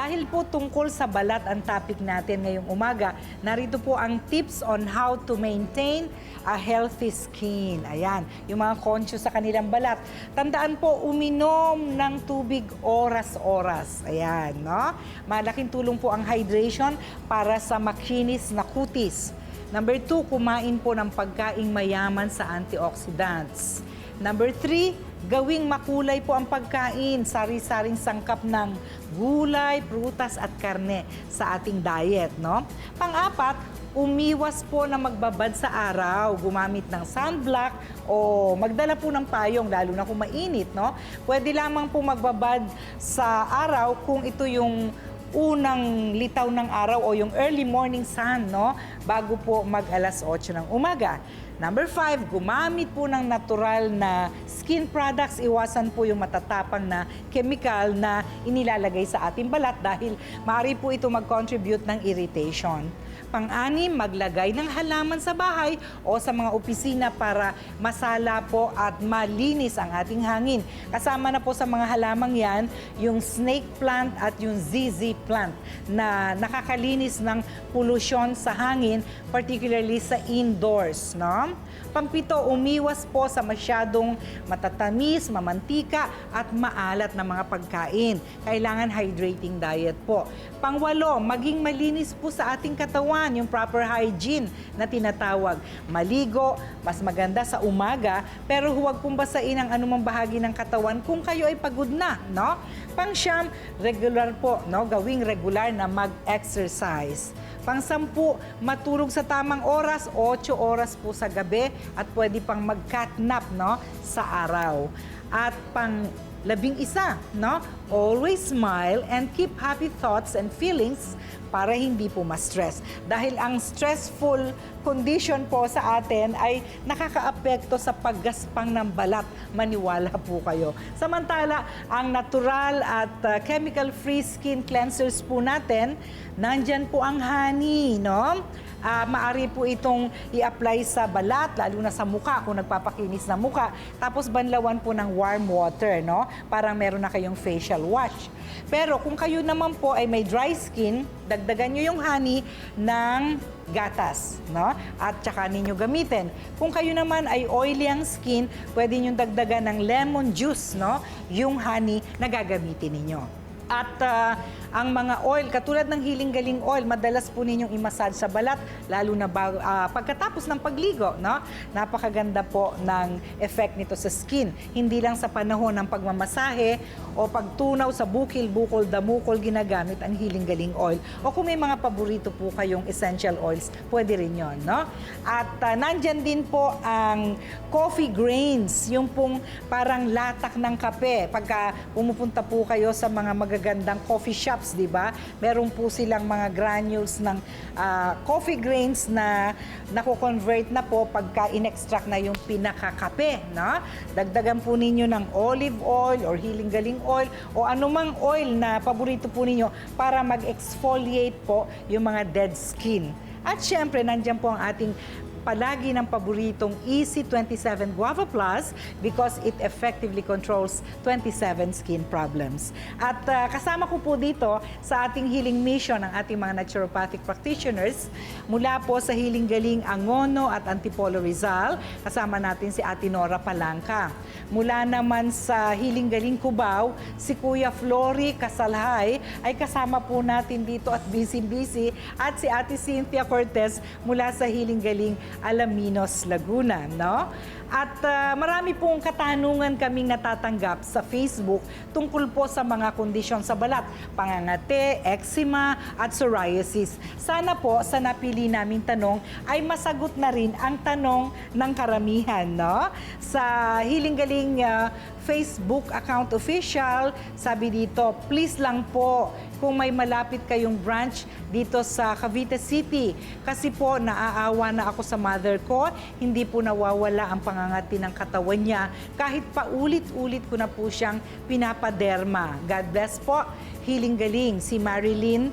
Dahil po tungkol sa balat ang topic natin ngayong umaga, narito po ang tips on how to maintain a healthy skin. Ayan, yung mga conscious sa kanilang balat. Tandaan po, uminom ng tubig oras-oras. Ayan, no? Malaking tulong po ang hydration para sa makinis na kutis. Number 2, kumain po ng pagkaing mayaman sa antioxidants. Number 3, gawing makulay po ang pagkain, sari-saring sangkap ng gulay, prutas at karne sa ating diet, no? Pang-apat, umiwas po na magbabad sa araw, gumamit ng sunblock o magdala po ng payong, lalo na kung mainit, no? Pwede lamang po magbabad sa araw kung ito yung unang litaw ng araw o yung early morning sun, no? Bago po mag-alas 8 ng umaga. Number 5, gumamit po ng natural na skin products. Iwasan po yung matatapang na chemical na inilalagay sa ating balat dahil maaari po ito mag-contribute ng irritation. Pang-anim, maglagay ng halaman sa bahay o sa mga opisina para masala po at malinis ang ating hangin. Kasama na po sa mga halamang yan, yung snake plant at yung ZZ plant na nakakalinis ng polusyon sa hangin, particularly sa indoors, no? Pang-pito, umiwas po sa masyadong matatamis, mamantika at maalat na mga pagkain. Kailangan hydrating diet po. Pang-walo, maging malinis po sa ating katawan, yung proper hygiene na tinatawag. Maligo, mas maganda sa umaga, pero huwag pong basain ang anumang bahagi ng katawan kung kayo ay pagod na, no? Pang-siyam, regular po, no? Gawing regular na mag-exercise. Pang-sampu, matulog sa tamang oras, 8 oras po sa gabi at pwede pang mag-cat nap, no, sa araw. At pang-11, no, always smile and keep happy thoughts and feelings para hindi po ma-stress. Dahil ang stressful condition po sa atin ay nakakaapekto sa paggaspang ng balat. Maniwala po kayo. Samantala, ang natural at chemical-free skin cleansers po natin, nandyan po ang honey, no? Maari po itong i-apply sa balat, lalo na sa muka, kung nagpapakinis ng muka. Tapos banlawan po ng warm water, no? Parang meron na kayong facial wash. Pero kung kayo naman po ay may dry skin, dagdagan nyo yung honey ng gatas, no? At saka ninyo gamitin. Kung kayo naman ay oily ang skin, pwede nyo dagdagan ng lemon juice, no? Yung honey na gagamitin ninyo. At ang mga oil, katulad ng Healing Galing Oil, madalas po ninyong i-massage sa balat, lalo na pagkatapos ng pagligo, no? Napakaganda po ng effect nito sa skin. Hindi lang sa panahon ng pagmamasahe o pagtunaw sa bukil, bukol, damukol, ginagamit ang Healing Galing Oil. O kung may mga paborito po kayong essential oils, pwede rin yon, no? At nandyan din po ang coffee grains, yung pong parang latak ng kape. Pagka pumupunta po kayo sa mga magagandang coffee shops, di ba? Meron po silang mga granules ng coffee grains na nako-convert na po pagka in-extract na yung pinakakape, no? Dagdagan po ninyo ng olive oil or Healing Galing oil o anumang oil na paborito po ninyo para mag-exfoliate po yung mga dead skin. At syempre, nandiyan po ang ating palagi ng paboritong Easy 27 Guava Plus because it effectively controls 27 skin problems. At kasama ko po dito sa ating healing mission ng ating mga naturopathic practitioners mula po sa Healing Galing Angono at Antipolo Rizal. Kasama natin si Ate Nora Palangka. Mula naman sa Healing Galing Cubao, si Kuya Flory Casalhay ay kasama po natin dito at busy-busy at si Ate Cynthia Cortez mula sa Healing Galing Alaminos, Laguna, no? At marami pong katanungan kaming natatanggap sa Facebook tungkol po sa mga kondisyon sa balat, pangangate, eczema at psoriasis. Sana po sa napili naming tanong ay masagot na rin ang tanong ng karamihan, no? Sa Healing Galing Facebook account official, sabi dito, please lang po, kung may malapit kayong branch dito sa Cavite City. Kasi po naaawa na ako sa mother ko, hindi po nawawala ang pangangati ng katawan niya kahit paulit-ulit ko na po siyang pinapaderma. God bless po. Healing galing, si Marilyn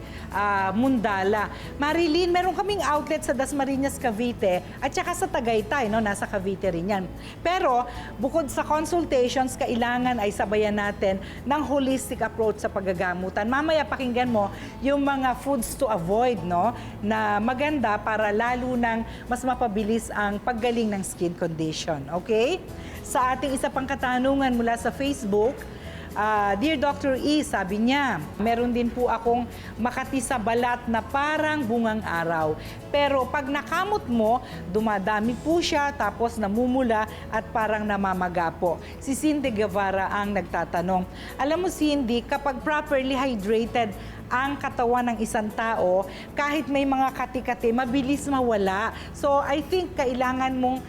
Mundala. Marilyn, meron kaming outlet sa Dasmariñas, Cavite at saka sa Tagaytay, no? Nasa Cavite rin yan. Pero bukod sa consultations, kailangan ay sabayan natin ng holistic approach sa paggaгаmutan. Mamaya pakinggan mo yung mga foods to avoid, no? Na maganda para lalo nang mas mapabilis ang paggaling ng skin condition. Okay? Sa ating isa pang katanungan mula sa Facebook, Dear Dr. E, sabi niya, meron din po akong makati sa balat na parang bungang araw. Pero pag nakamot mo, dumadami po siya, tapos namumula at parang namamaga po. Si Cindy Guevara ang nagtatanong. Alam mo, Cindy, kapag properly hydrated ang katawan ng isang tao, kahit may mga kati-kati, mabilis mawala. So, I think kailangan mong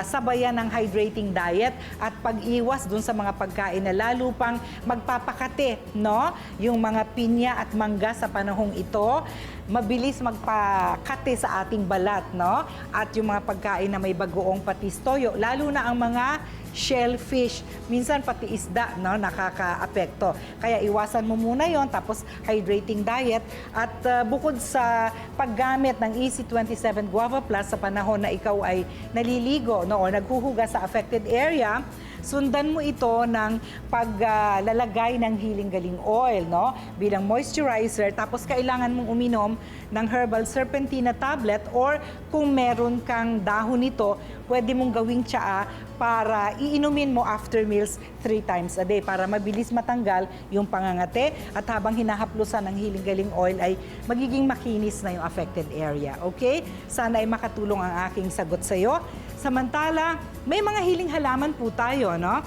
sabayan ng hydrating diet at pag-iwas dun sa mga pagkain na lalo pang magpapakati, no? Yung mga pinya at mangga sa panahong ito, mabilis magpakati sa ating balat, no? At yung mga pagkain na may bagoong patis toyo, lalo na ang mga shellfish, minsan pati isda, no, nakaka-apekto. Kaya iwasan mo muna yon, tapos hydrating diet. At bukod sa paggamit ng EC27 Guava Plus sa panahon na ikaw ay naliligo, no, o naghuhuga sa affected area, sundan mo ito ng paglalagay ng Healing Galing Oil, no, bilang moisturizer. Tapos kailangan mong uminom ng Herbal Serpentina tablet, or kung meron kang dahon nito, pwede mong gawing tsaa para iinumin mo after meals 3 times a day para mabilis matanggal yung pangangate, at habang hinahaplusan ng Healing Galing Oil ay magiging makinis na yung affected area. Okay? Sana ay makatulong ang aking sagot sa iyo. Samantala, may mga hiling halaman po tayo, no?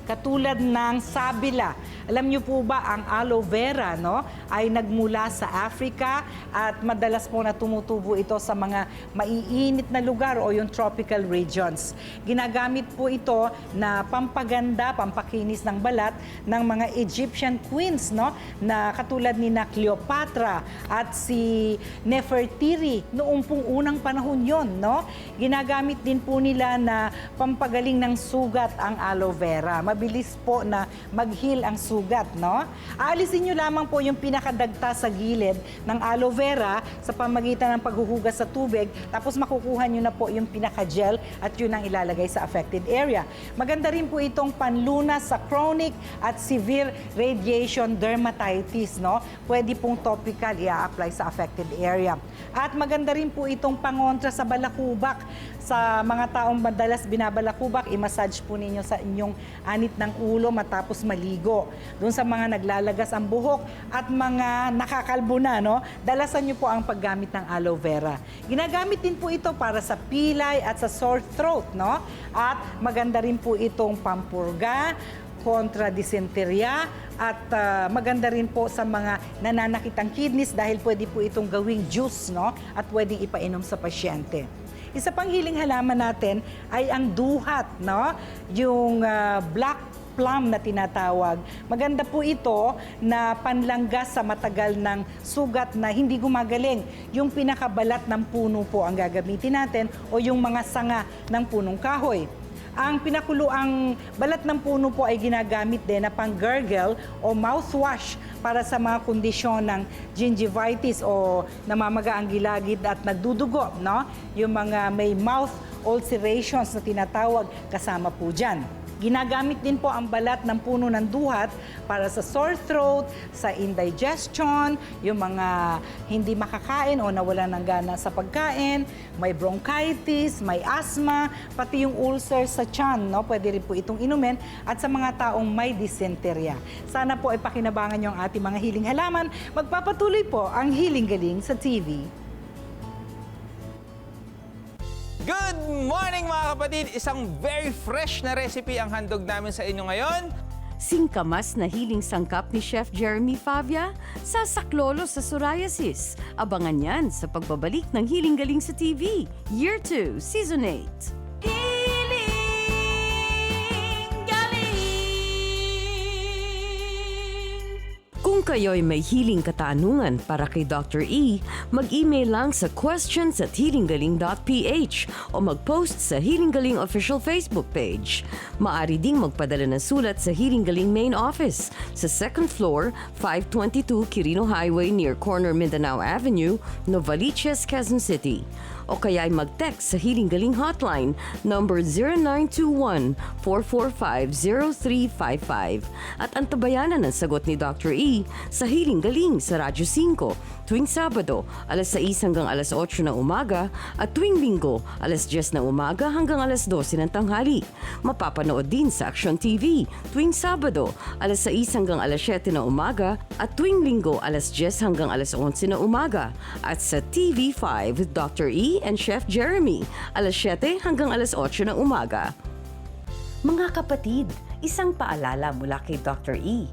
Katulad ng sabila. Alam niyo po ba, ang aloe vera, no, ay nagmula sa Africa at madalas po na tumutubo ito sa mga maiinit na lugar o yung tropical regions. Ginagamit po ito na pampaganda, pampakinis ng balat ng mga Egyptian queens, no, na katulad ni na Cleopatra at si Nefertiri noong pong unang panahon yon, no. Ginagamit din po nila na pampagaling ng sugat ang aloe vera. Mabilis po na mag-heal ang sugat, no? Aalisin nyo lamang po yung pinakadagta sa gilid ng aloe vera sa pamagitan ng paghuhugas sa tubig, tapos makukuha nyo na po yung pinaka-gel at yun ang ilalagay sa affected area. Maganda rin po itong panlunas sa chronic at severe radiation dermatitis, no? Pwede pong topical i-apply sa affected area. At maganda rin po itong pangontra sa balakubak. Sa mga taong madalas binabalakubak, i-massage po ninyo sa inyong anit ng ulo matapos maligo. Doon sa mga naglalagas ang buhok at mga nakakalbo na, no, dalasan nyo po ang paggamit ng aloe vera. Ginagamit din po ito para sa pilay at sa sore throat, no? At maganda rin po itong pampurga, kontra dysenteria, at maganda rin po sa mga nananakitang kidneys dahil pwede po itong gawing juice, no? At pwedeng ipainom sa pasyente. Isa pang hiling halaman natin ay ang duhat, no? Yung black plum na tinatawag. Maganda po ito na panlanggas sa matagal ng sugat na hindi gumagaling. Yung pinakabalat ng puno po ang gagamitin natin, o yung mga sanga ng punong kahoy. Ang pinakuluang balat ng puno po ay ginagamit din na pang-gargle o mouthwash para sa mga kondisyon ng gingivitis o namamaga ang gilagid at nagdudugo, no? Yung mga may mouth ulcerations na tinatawag, kasama po dyan. Ginagamit din po ang balat ng puno ng duhat para sa sore throat, sa indigestion, yung mga hindi makakain o nawalan ng gana sa pagkain, may bronchitis, may asthma, pati yung ulcer sa tiyan, no? Pwede rin po itong inumin, at sa mga taong may dysenteria. Sana po ay pakinabangan niyo ang ating mga hiling halaman. Magpapatuloy po ang Healing Galing sa TV. Good morning mga kapatid! Isang very fresh na recipe ang handog namin sa inyo ngayon. Singkamas na hiling sangkap ni Chef Jeremy Favia sa saklolo sa psoriasis. Abangan yan sa pagbabalik ng Healing Galing sa TV, Year 2, Season 8. Kung kayo'y may hiling katanungan para kay Dr. E, mag-email lang sa questions@healinggaling.ph o mag-post sa Healing Galing official Facebook page. Maaari ding magpadala ng sulat sa Healing Galing main office sa 2nd floor, 522 Quirino Highway near corner Mindanao Avenue, Novaliches, Quezon City. O kaya ay mag-text sa Healing Galing hotline number 0921-445-0355 at antabayanan ang sagot ni Dr. E sa Healing Galing sa Radyo 5 tuwing Sabado alas 6 hanggang alas 8 ng umaga at tuwing Linggo alas 10 ng umaga hanggang alas 12 ng tanghali. Mapapanood din sa Action TV tuwing Sabado alas 6 hanggang alas 7 ng umaga at tuwing Linggo alas 10 hanggang alas 11 ng umaga at sa TV5 with Dr. E and Chef Jeremy alas 7 hanggang alas 8 ng umaga. Mga kapatid, isang paalala mula kay Dr. E.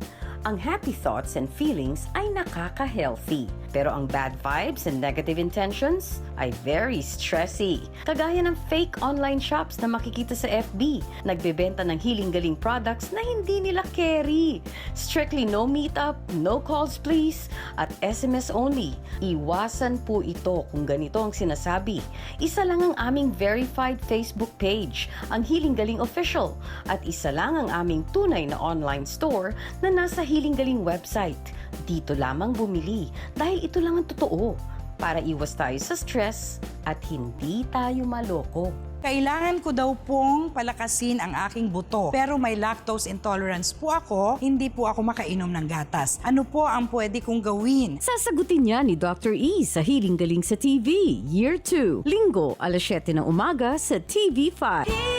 Ang happy thoughts and feelings ay nakaka-healthy. Pero ang bad vibes and negative intentions ay very stressy. Kagaya ng fake online shops na makikita sa FB. Nagbebenta ng Healing Galing products na hindi nila carry. Strictly no meetup, no calls please, at SMS only. Iwasan po ito kung ganito ang sinasabi. Isa lang ang aming verified Facebook page, ang Healing Galing Official. At isa lang ang aming tunay na online store na nasa Healing Galing website. Dito lamang bumili dahil ito lang ang totoo para iwas tayo sa stress at hindi tayo maloko. Kailangan ko daw pong palakasin ang aking buto. Pero may lactose intolerance po ako, hindi po ako makainom ng gatas. Ano po ang pwede kong gawin? Sasagutin niya ni Dr. E sa Healing Galing sa TV, Year 2, Linggo, alas 7 ng umaga sa TV5.